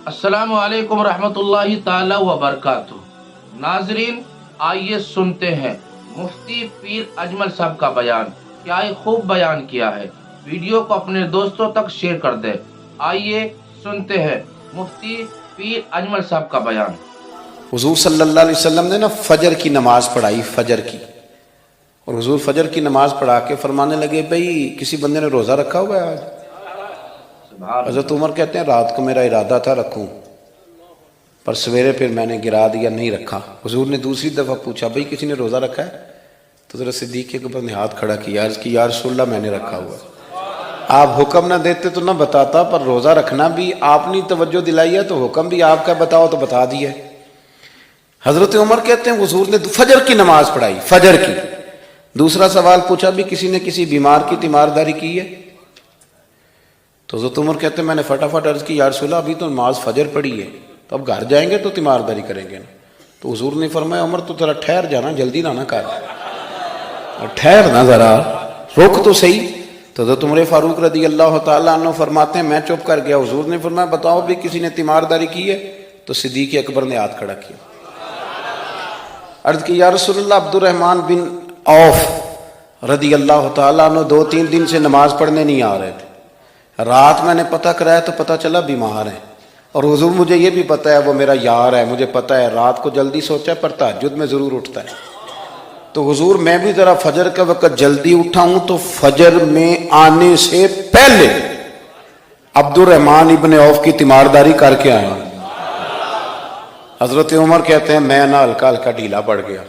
السلام علیکم रहमतुल्लाहि ताला व बरकातुहू। नाजरीन, आइए सुनते हैं मुफ्ती पीर अजमल साहब का बयान। क्या ही खूब बयान किया है। वीडियो को अपने दोस्तों तक शेयर कर दे। आइए सुनते हैं मुफ्ती पीर अजमल साहब का बयान। हुजूर सल्लल्लाहु अलैहि वसल्लम ने ना फजर की नमाज पढ़ाई, फजर की। और हुजूर फजर की नमाज पढ़ा के फरमाने लगे, भाई किसी बंदे ने रोज़ा रखा हुआ है आज? हज़रत उमर कहते हैं रात को मेरा इरादा था रखूं, पर सवेरे फिर मैंने गिरा दिया, नहीं रखा। हुजूर ने दूसरी दफ़ा पूछा, भाई किसी ने रोज़ा रखा है? तो ज़रा सिद्दीक़ के ऊपर ने हाथ खड़ा किया, अर्ज़ की या रसूलल्लाह मैंने रखा हुआ। आप हुक्म ना देते तो ना बताता, पर रोज़ा रखना भी आपने तवज्जो दिलाई है तो हुक्म भी आपका बताओ तो बता दिया। हज़रत उमर कहते हैं हुजूर ने फजर की नमाज पढ़ाई, फजर की। दूसरा सवाल पूछा, भी किसी ने किसी बीमार की तीमारदारी की है? तो हज़रत उमर कहते हैं मैंने फटाफट अर्ज़ की, या रसूलल्लाह अभी तो नमाज फजर पढ़ी है, तो अब घर जाएंगे तो तीमारदारी करेंगे ना। तो हुजूर ने फरमाया, उमर तो ज़रा ठहर जाना, जल्दी ना कर, और ठहर ना, ज़रा रुक तो सही। तो हज़रत उमर फारूक रदी अल्लाह तआला अन्हु फरमाते हैं मैं चुप कर गया। हुजूर ने फरमाया बताओ भी किसी ने तीमारदारी की है? तो सिद्दीक़ अकबर ने हाथ खड़ा किया, अर्ज़ की या रसूलल्लाह अब्दुर्रहमान बिन औफ रदी अल्लाह तआला अन्हु 2-3 दिन से नमाज पढ़ने नहीं आ रहे थे। रात मैंने पता कराया तो पता चला बीमार है, और हुजूर मुझे ये भी पता है वो मेरा यार है, मुझे पता है रात को जल्दी सोचा पर तहज्जुद में ज़रूर उठता है। तो हुजूर मैं भी ज़रा फजर के वक़्त जल्दी उठा हूँ, तो फजर में आने से पहले अब्दुर्रहमान इब्न औफ की तीमारदारी करके आया हूँ। हज़रत उमर कहते हैं मैं ना हल्का हल्का ढीला पड़ गया।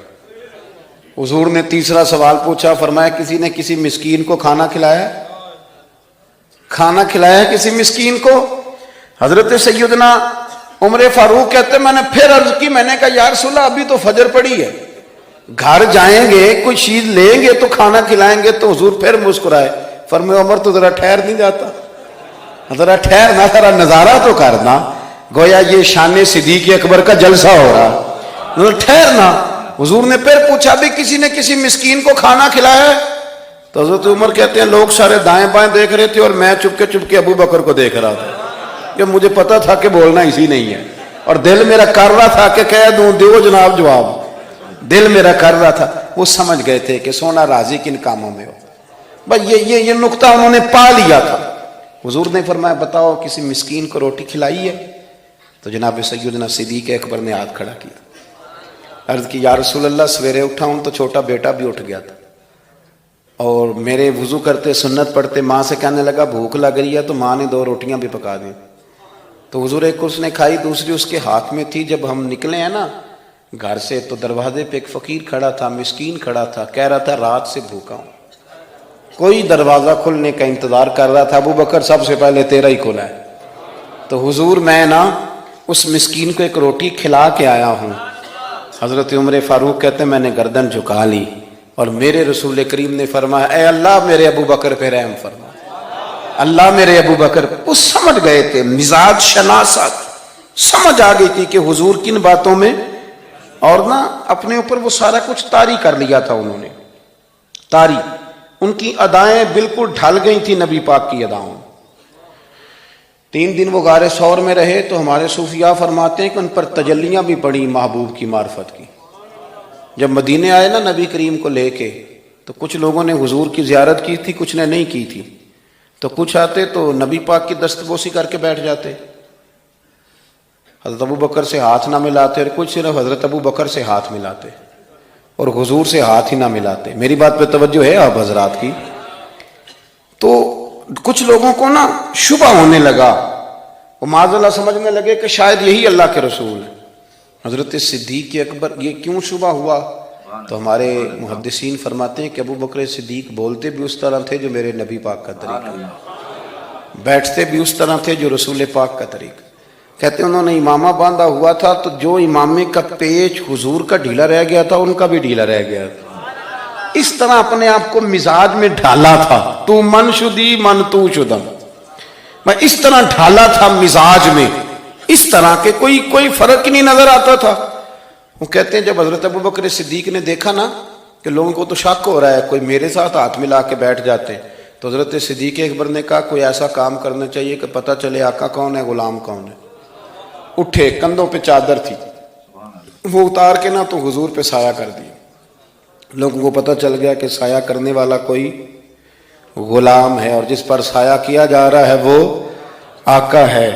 हुजूर ने तीसरा सवाल पूछा, फरमाया किसी ने किसी मिस्कीन को खाना खिलाया? खाना खिलाया किसी मिस्कीन को? हजरत सैयदना उमर फारूक कहते मैंने फिर अर्ज की, मैंने कहा या रसूलल्लाह अभी तो फजर पड़ी है, घर जाएंगे कोई चीज लेंगे तो खाना खिलाएंगे। तो हुजूर फिर मुस्कुराए, फरमाया उमर तो जरा ठहर नहीं जाता, जरा ठहर ना, जरा नजारा तो करना, गोया ये शान सिद्दीक़ अकबर का जलसा हो रहा, ठहर ना। हुजूर ने फिर पूछा भी किसी ने किसी मिस्कीन को खाना खिलाया? तो हज़रत उमर कहते हैं लोग सारे दाएं बाएं देख रहे थे और मैं चुपके अबू बकर को देख रहा था, कि मुझे पता था कि बोलना इसी नहीं है, और दिल मेरा कर रहा था कि कह दूं दो जनाब जवाब, दिल मेरा कर रहा था। वो समझ गए थे कि सोना राजी किन कामों में हो। भाई ये नुक्ता उन्होंने पा लिया था। हुजूर ने फरमाया बताओ किसी मिस्कीन को रोटी खिलाई है? तो जनाब सैयदना सिद्दीक़ अकबर ने हाथ खड़ा किया, अर्ज़ की या रसूलल्लाह सवेरे उठा हूं तो छोटा बेटा भी उठ गया था, और मेरे वुज़ू करते सुन्नत पढ़ते माँ से कहने लगा भूख लग रही है, तो माँ ने 2 रोटियां भी पका दी। तो हुजूर एक उसने खाई, दूसरी उसके हाथ में थी। जब हम निकले हैं ना घर से, तो दरवाजे पे एक फ़कीर खड़ा था, मिस्कीन खड़ा था, कह रहा था रात से भूखा हूँ, कोई दरवाज़ा खुलने का इंतज़ार कर रहा था। अबू बकर सबसे पहले तेरा ही खुला है। तो हुजूर मैं ना उस मिस्कीन को एक रोटी खिला के आया हूँ। हज़रत उमर फारूक कहते हैं मैंने गर्दन झुका ली, और मेरे रसूल करीम ने फरमाया ऐ अल्लाह मेरे अबू बकर पे रहम फरमा, अल्लाह मेरे अबू बकर। वो समझ गए थे, मिजाज शनासत समझ आ गई थी कि हुजूर किन बातों में, और ना अपने ऊपर वो सारा कुछ तारी कर लिया था उन्होंने, तारी। उनकी अदाएं बिल्कुल ढल गई थी नबी पाक की अदाओं। 3 दिन वो गारे सौर में रहे, तो हमारे सूफिया फरमाते हैं कि उन पर तजल्लियां भी पड़ी महबूब की मार्फत की। जब मदीने आए ना नबी करीम को लेके, तो कुछ लोगों ने हुजूर की ज़ियारत की थी, कुछ ने नहीं की थी। तो कुछ आते तो नबी पाक की दस्तबोसी करके बैठ जाते, हज़रत अबू बकर से हाथ ना मिलाते, और कुछ सिर्फ हज़रत अबू बकर से हाथ मिलाते और हुजूर से हाथ ही ना मिलाते। मेरी बात पे तवज्जो है आप हजरात की? तो कुछ लोगों को ना शुबा होने लगा, वो माज़अल्लाह समझने लगे कि शायद यही अल्लाह के रसूल है। हज़रत सिद्दीक़ अकबर ये क्यों शुबा हुआ? तो हमारे मुहद्दिसीन फरमाते हैं कि अबू बकर सिद्दीक़ बोलते भी उस तरह थे जो मेरे नबी पाक का तरीका, बैठते भी उस तरह थे जो रसूल पाक का तरीका। कहते उन्होंने इमामा बांधा हुआ था, तो जो इमामे का पेच हुजूर का ढीला रह गया था उनका भी ढीला रह गया था। इस तरह अपने आप को मिजाज में ढाला था, तू मन शुदी मन तू शुदम, मैं इस तरह ढाला था मिजाज में, इस तरह के कोई फर्क ही नहीं नजर आता था। वो कहते हैं जब हजरत अबू बकर सिद्दीक ने देखा ना कि लोगों को तो शक हो रहा है, कोई मेरे साथ हाथ मिला के बैठ जाते हैं, तो हजरत सिद्दीक अकबर ने कहा कोई ऐसा काम करना चाहिए कि पता चले आका कौन है गुलाम कौन है। اٹھے, کندھوں پہ چادر تھی, وہ اتار کے نا تو حضور پہ سایہ کر دیا. لوگوں کو پتہ چل گیا کہ سایہ کرنے والا کوئی غلام ہے, اور جس پر سایہ کیا جا رہا ہے وہ آقا ہے.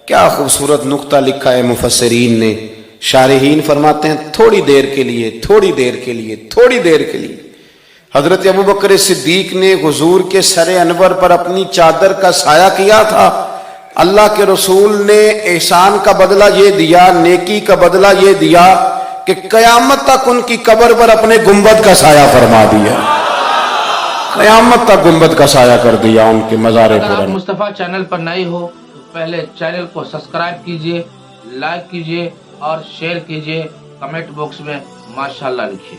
کیا خوبصورت نقطہ لکھا ہے مفسرین نے. شارحین فرماتے ہیں تھوڑی دیر کے لیے, تھوڑی دیر کے لیے, تھوڑی دیر کے لیے حضرت ابوبکر صدیق نے حضور کے سر انور پر اپنی چادر کا سایہ کیا تھا. اللہ کے رسول نے احسان کا بدلہ یہ دیا, نیکی کا بدلہ یہ دیا کہ قیامت تک ان کی قبر پر اپنے گنبد کا سایہ فرما دیا, قیامت تک گنبد کا سایہ کر دیا ان کے مزار اگر آپ پر. مصطفیٰ چینل پر نئے ہو تو پہلے چینل کو سبسکرائب کیجئے, لائک کیجئے اور شیئر کیجئے. کمنٹ باکس میں ماشاءاللہ لکھیے.